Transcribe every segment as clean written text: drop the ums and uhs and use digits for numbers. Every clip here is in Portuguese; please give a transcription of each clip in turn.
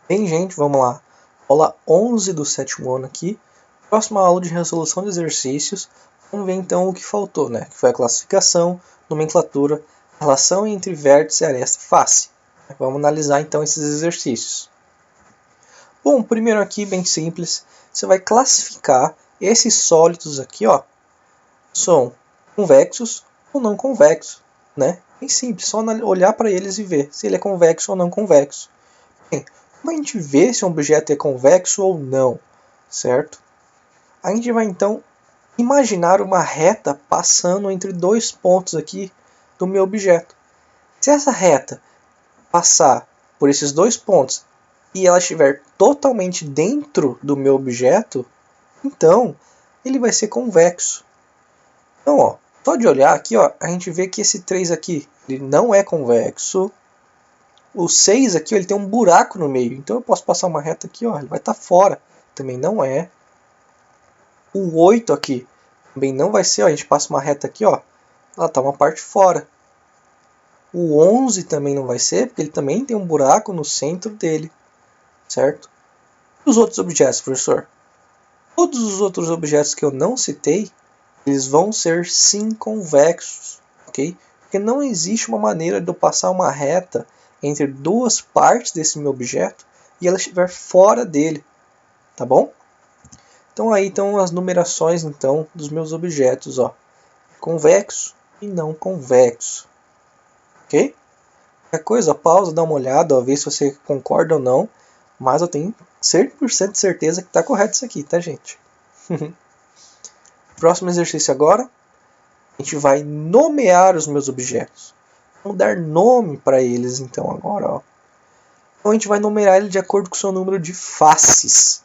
Bem, gente, vamos lá. Aula 11 do 7º ano aqui. Próxima aula de resolução de exercícios. Vamos ver então o que faltou, né? Que foi a classificação, nomenclatura, relação entre vértice, aresta e face. Vamos analisar então esses exercícios. Bom, primeiro aqui, bem simples, você vai classificar esses sólidos aqui, ó. São convexos ou não convexos, né? Bem simples, só olhar para eles e ver se ele é convexo ou não convexo. Bem, como a gente vê se um objeto é convexo ou não, certo? A gente vai então imaginar uma reta passando entre dois pontos aqui do meu objeto. Se essa reta passar por esses dois pontos e ela estiver totalmente dentro do meu objeto, então ele vai ser convexo. Então, ó, só de olhar aqui, ó, a gente vê que esse 3 aqui ele não é convexo. O 6 aqui, ó, ele tem um buraco no meio, então eu posso passar uma reta aqui, ó, ele vai estar fora. Também não é. O 8 aqui também não vai ser, ó, a gente passa uma reta aqui, ó, ela está uma parte fora. O 11 também não vai ser, porque ele também tem um buraco no centro dele, certo? E os outros objetos, professor? Todos os outros objetos que eu não citei, eles vão ser sim convexos, ok? Porque não existe uma maneira de eu passar uma reta entre duas partes desse meu objeto e ela estiver fora dele, tá bom? Então aí estão as numerações então dos meus objetos, ó, convexo e não convexo, ok? Qualquer coisa, pausa, dá uma olhada, ó, vê se você concorda ou não, mas eu tenho 100% de certeza que está correto isso aqui, tá, gente? Próximo exercício agora, a gente vai nomear os meus objetos. Vamos dar nome para eles então agora, ó. Então a gente vai numerar ele de acordo com o seu número de faces.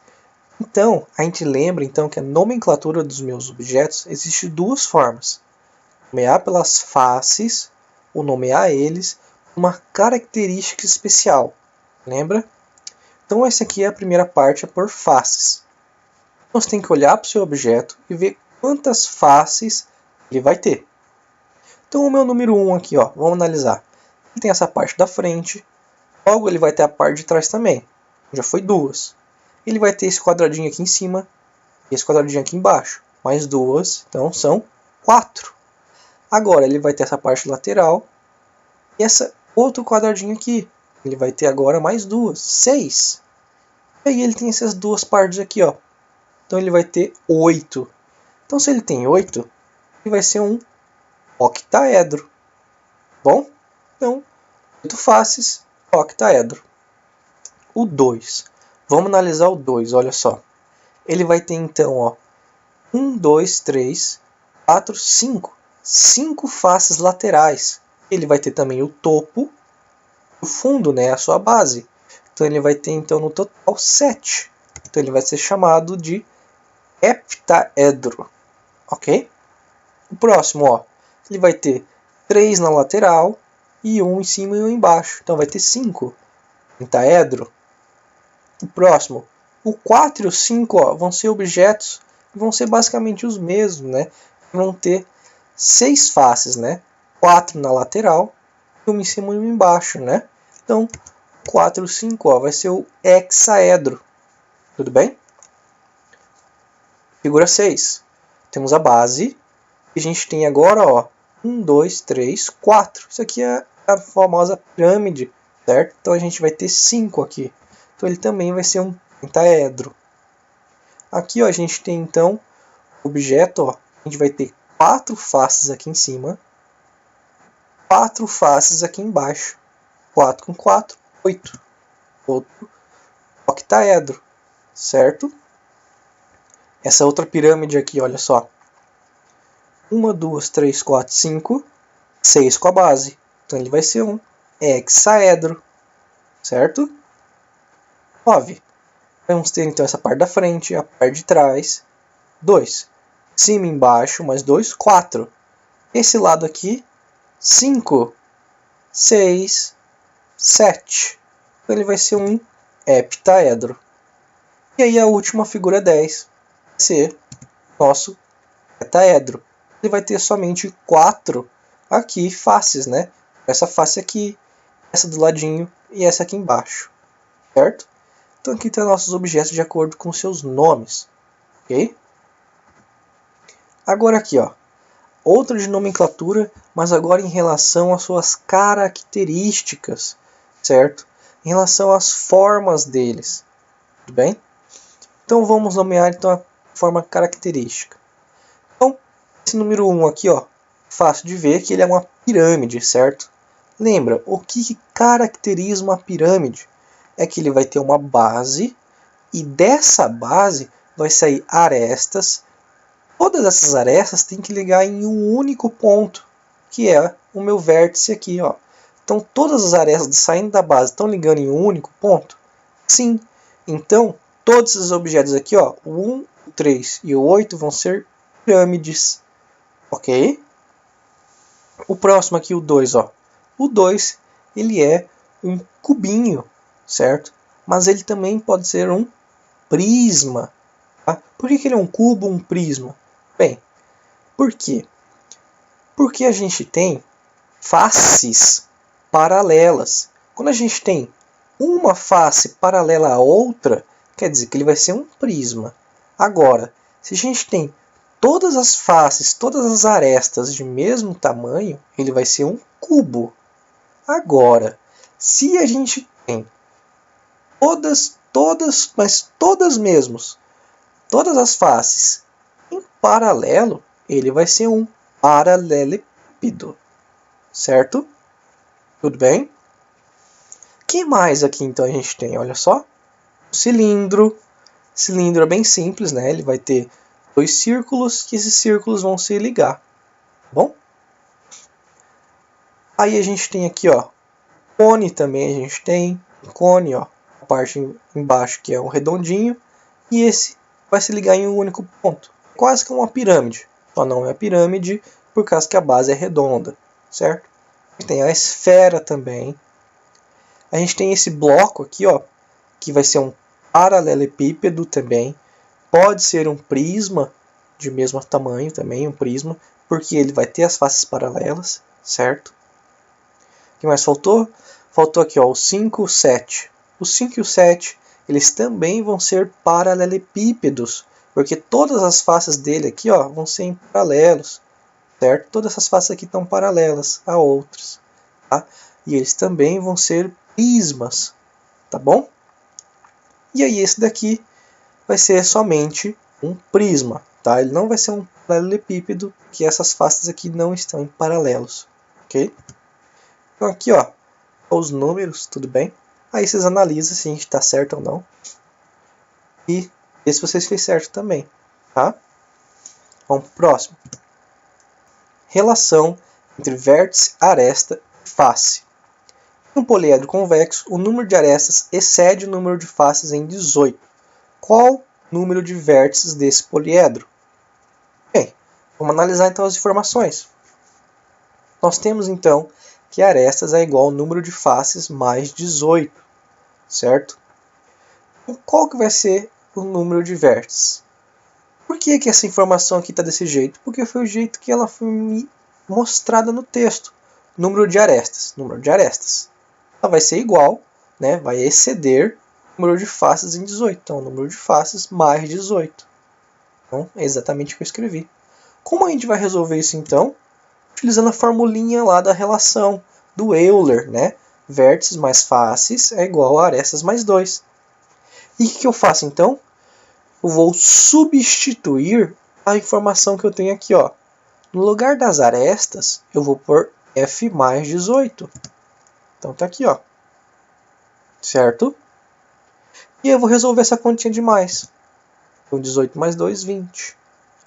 Então, a gente lembra então que a nomenclatura dos meus objetos existe de duas formas. Nomear pelas faces, ou nomear eles uma característica especial. Lembra? Então essa aqui é a primeira parte, é por faces. Então, você tem que olhar para o seu objeto e ver quantas faces ele vai ter. Então o meu número 1 aqui, ó, vamos analisar. Ele tem essa parte da frente, logo ele vai ter a parte de trás também. Já foi duas. Ele vai ter esse quadradinho aqui em cima e esse quadradinho aqui embaixo. Mais duas, então são 4. Agora ele vai ter essa parte lateral e esse outro quadradinho aqui. Ele vai ter agora mais duas, 6. E aí ele tem essas duas partes aqui, ó. Então ele vai ter 8. Então se ele tem 8, ele vai ser um octaedro. Bom? Então, 8 faces, octaedro. O 2. Vamos analisar o 2, olha só. Ele vai ter então, ó, 1, 2, 3, 4, 5. 5 faces laterais. Ele vai ter também o topo, o fundo, né, a sua base. Então ele vai ter então no total 7. Então ele vai ser chamado de heptaedro. Ok? O próximo, ó, ele vai ter 3 na lateral e 1 em cima e 1 embaixo. Então vai ter 5. Pentaedro. O próximo, o 4 e o 5, ó, vão ser objetos que vão ser basicamente os mesmos, né? Vão ter 6 faces, né? 4 na lateral e 1 em cima e 1 embaixo, né? Então, 4 e 5, ó, vai ser o hexaedro. Tudo bem? Figura 6. Temos a base. E a gente tem agora, ó, 1, 2, 3, 4. Isso aqui é a famosa pirâmide, certo? Então a gente vai ter 5 aqui. Então ele também vai ser um pentaedro. Aqui, ó, a gente tem então o objeto, ó, a gente vai ter 4 faces aqui em cima, 4 faces aqui embaixo. 4 com 4, 8. Outro octaedro, certo? Essa outra pirâmide aqui, olha só. 1, 2, 3, 4, 5, 6 com a base. Então ele vai ser um hexaedro, certo? 9. Vamos ter então essa parte da frente, a parte de trás. 2. Cima e embaixo, mais 2, 4. Esse lado aqui, 5, 6, 7. Então ele vai ser um heptaedro. E aí a última figura 10 vai ser nosso heptaedro. Ele vai ter somente 4 aqui faces, né? Essa face aqui, essa do ladinho e essa aqui embaixo, certo? Então aqui estão nossos objetos de acordo com seus nomes. Ok? Agora aqui, ó, outra de nomenclatura, mas agora em relação às suas características, certo? Em relação às formas deles, tudo bem? Então vamos nomear então a forma característica. Então, esse número 1 aqui, ó, fácil de ver que ele é uma pirâmide, certo? Lembra, o que caracteriza uma pirâmide? É que ele vai ter uma base, e dessa base vai sair arestas. Todas essas arestas têm que ligar em um único ponto, que é o meu vértice aqui, ó. Então todas as arestas saindo da base estão ligando em um único ponto? Sim. Então todos esses objetos aqui, ó, o 1, o 3 e o 8 vão ser pirâmides. Ok? O próximo aqui, o 2, ó. O 2, ele é um cubinho, certo? Mas ele também pode ser um prisma. Tá? Por que ele é um cubo, um prisma? Bem, por quê? Porque a gente tem faces paralelas. Quando a gente tem uma face paralela à outra, quer dizer que ele vai ser um prisma. Agora, se a gente tem todas as faces, todas as arestas de mesmo tamanho, ele vai ser um cubo. Agora, se a gente tem todas mesmos, todas as faces em paralelo, ele vai ser um paralelepípedo, certo? Tudo bem? O que mais aqui então a gente tem? Olha só, cilindro. Cilindro é bem simples, né? Ele vai ter dois círculos, que esses círculos vão se ligar, tá bom? Aí a gente tem aqui, ó, cone também a gente tem, cone, ó, a parte embaixo que é um redondinho, e esse vai se ligar em um único ponto. Quase que uma pirâmide, só não é pirâmide por causa que a base é redonda, certo? Tem a esfera também. A gente tem esse bloco aqui, ó, que vai ser um paralelepípedo também. Pode ser um prisma de mesmo tamanho também, um prisma, porque ele vai ter as faces paralelas, certo? O que mais faltou? Faltou aqui, ó, o 5 e o 7. O 5 e o 7, eles também vão ser paralelepípedos, porque todas as faces dele aqui, ó, vão ser em paralelos, certo? Todas essas faces aqui estão paralelas a outras, tá? E eles também vão ser prismas, tá bom? E aí esse daqui vai ser somente um prisma, tá? Ele não vai ser um paralelepípedo, que essas faces aqui não estão em paralelos, ok? Então aqui, ó, os números, tudo bem? Aí vocês analisam se a gente está certo ou não. E vê se vocês fez certo também, tá? Vamos pro próximo. Relação entre vértice, aresta e face. Em um poliedro convexo, o número de arestas excede o número de faces em 18. Qual o número de vértices desse poliedro? Bem, vamos analisar então as informações. Nós temos então que arestas é igual ao número de faces mais 18, certo? Então, qual que vai ser o número de vértices? Por que essa informação aqui está desse jeito? Porque foi o jeito que ela foi mostrada no texto. Número de arestas. Número de arestas. Ela vai ser igual, né? Vai exceder o número de faces em 18. Então, o número de faces mais 18. Então, é exatamente o que eu escrevi. Como a gente vai resolver isso então? Utilizando a formulinha lá da relação do Euler, né? Vértices mais faces é igual a arestas mais 2. E o que eu faço então? Eu vou substituir a informação que eu tenho aqui, ó. No lugar das arestas, eu vou pôr f mais 18. Então tá aqui, ó. Certo? E eu vou resolver essa continha de mais. Então 18 mais 2, 20.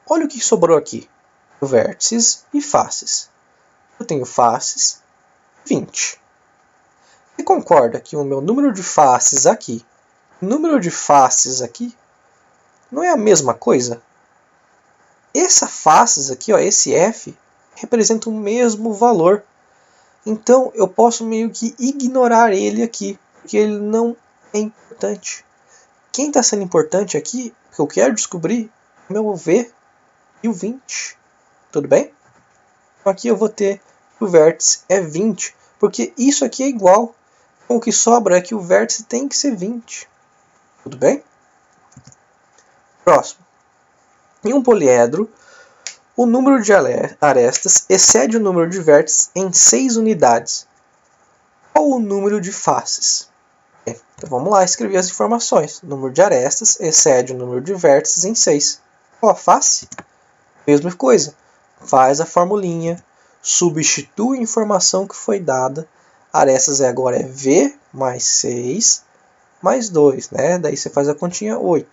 Olha o que sobrou aqui. Vértices e faces. Eu tenho faces, 20. Você concorda que o meu número de faces aqui, número de faces aqui, não é a mesma coisa? Essa faces aqui, ó, esse f, representa o mesmo valor. Então eu posso meio que ignorar ele aqui, porque ele não é importante. Quem está sendo importante aqui, que eu quero descobrir, é o meu v e o 20. Tudo bem? Então aqui eu vou ter que o vértice é 20, porque isso aqui é igual. Então o que sobra é que o vértice tem que ser 20. Tudo bem? Próximo. Em um poliedro, o número de arestas excede o número de vértices em 6 unidades. Qual o número de faces? Então vamos lá escrever as informações. O número de arestas excede o número de vértices em 6. Qual a face? Mesma coisa. Faz a formulinha, substitui a informação que foi dada. Arestas agora é V mais 6 mais 2, né? Daí você faz a continha 8.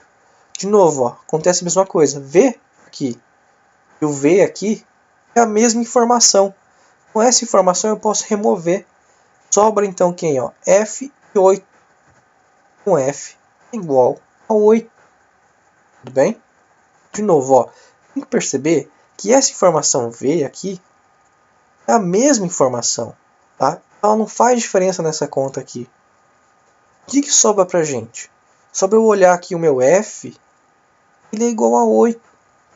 De novo, ó, acontece a mesma coisa. V aqui e o V aqui é a mesma informação. Com essa informação eu posso remover. Sobra então quem? Ó? F e 8. Com F igual a 8. Tudo bem? De novo, ó, tem que perceber que essa informação V aqui é a mesma informação. Tá? Ela não faz diferença nessa conta aqui. O que sobra pra gente? Sobra eu olhar aqui o meu F, ele é igual a 8.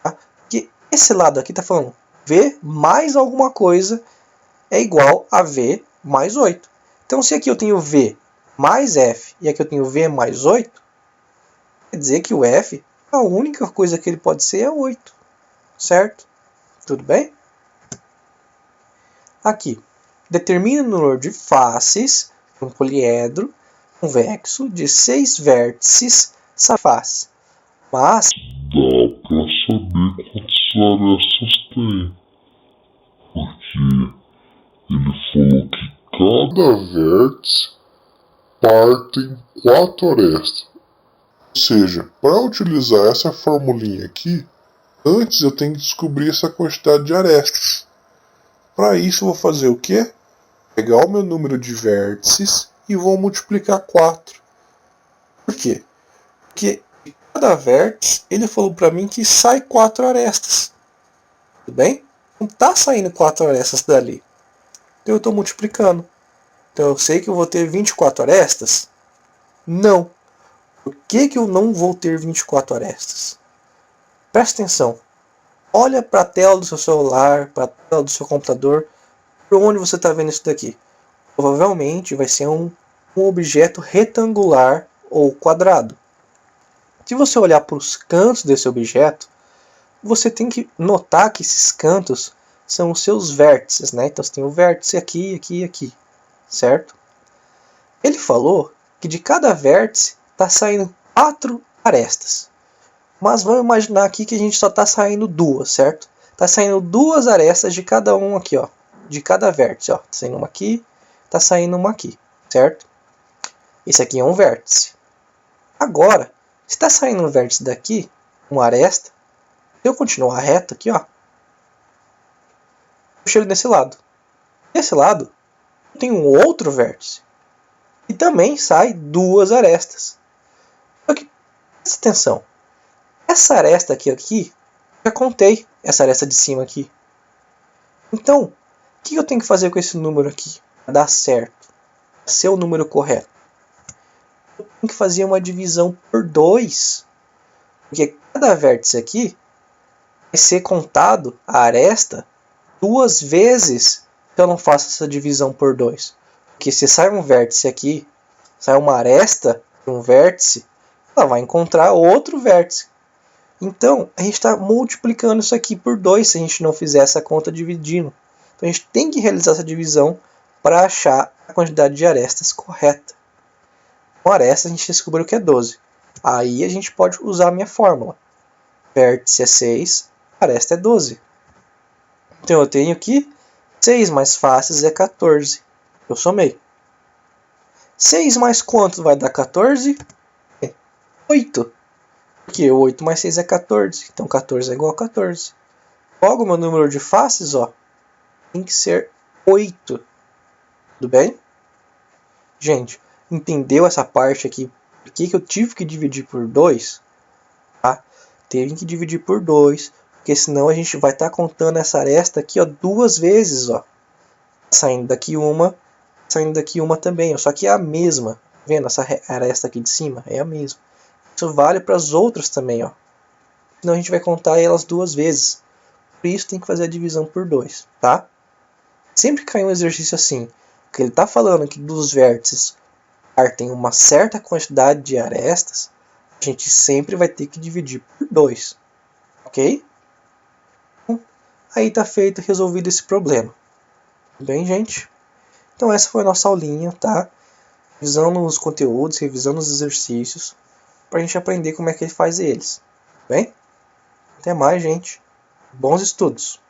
Tá? Porque esse lado aqui está falando V mais alguma coisa é igual a V mais 8. Então, se aqui eu tenho V mais F e aqui eu tenho V mais 8, quer dizer que o F, a única coisa que ele pode ser é 8. Certo? Tudo bem? Aqui. Determine o número de faces de um poliedro convexo de 6 vértices essa face. Mas dá pra saber quantas arestas tem. Porque ele falou que cada vértice parte em 4 arestas. Ou seja, para utilizar essa formulinha aqui, antes eu tenho que descobrir essa quantidade de arestas. Para isso eu vou fazer o quê? Pegar o meu número de vértices e vou multiplicar 4. Por quê? Porque cada vértice, ele falou para mim que sai 4 arestas. Tudo bem? Não está saindo 4 arestas dali. Então eu estou multiplicando. Então eu sei que eu vou ter 24 arestas? Não. Por que eu não vou ter 24 arestas? Presta atenção. Olha para a tela do seu celular, para a tela do seu computador, por onde você está vendo isso daqui. Provavelmente vai ser um objeto retangular ou quadrado. Se você olhar para os cantos desse objeto, você tem que notar que esses cantos são os seus vértices, né? Então você tem o vértice aqui, aqui e aqui, certo? Ele falou que de cada vértice está saindo 4 arestas. Mas vamos imaginar aqui que a gente só está saindo 2, certo? Está saindo 2 arestas de cada um aqui, ó. De cada vértice, ó. Está saindo uma aqui, está saindo uma aqui, certo? Esse aqui é um vértice. Agora, se está saindo um vértice daqui, uma aresta, se eu continuar reto aqui, ó, eu chego nesse lado. Desse lado, eu tenho um outro vértice. E também sai 2 arestas. Só que, presta atenção. Essa aresta aqui, já contei essa aresta de cima aqui. Então, o que eu tenho que fazer com esse número aqui para dar certo? Para ser o número correto? Eu tenho que fazer uma divisão por 2. Porque cada vértice aqui vai ser contado a aresta 2 vezes se eu não faço essa divisão por 2. Porque se sai um vértice aqui, sai uma aresta de um vértice, ela vai encontrar outro vértice. Então, a gente está multiplicando isso aqui por 2 se a gente não fizer essa conta dividindo. Então, a gente tem que realizar essa divisão para achar a quantidade de arestas correta. Com arestas, a gente descobriu que é 12. Aí, a gente pode usar a minha fórmula. Vértice é 6, aresta é 12. Então, eu tenho que 6 mais faces é 14. Eu somei. 6 mais quanto vai dar 14? 8. Porque 8 mais 6 é 14. Então 14 é igual a 14. Logo, o meu número de faces, ó, tem que ser 8. Tudo bem? Gente, entendeu essa parte aqui? Por que eu tive que dividir por 2? Tá? Teve que dividir por 2. Porque senão a gente vai estar contando essa aresta aqui, ó, 2 vezes. Ó. Saindo daqui uma, saindo daqui uma também. Ó. Só que é a mesma. Tá vendo? Essa aresta aqui de cima é a mesma. Isso vale para as outras também, ó. Senão a gente vai contar elas 2 vezes. Por isso tem que fazer a divisão por 2, tá? Sempre que cair um exercício assim, que ele está falando que dos vértices partem uma certa quantidade de arestas, a gente sempre vai ter que dividir por 2. Ok? Então, aí está feito e resolvido esse problema. Tudo bem, gente? Então essa foi a nossa aulinha, tá? Revisando os conteúdos, revisando os exercícios, para a gente aprender como é que ele faz eles. Tudo bem? Até mais, gente. Bons estudos!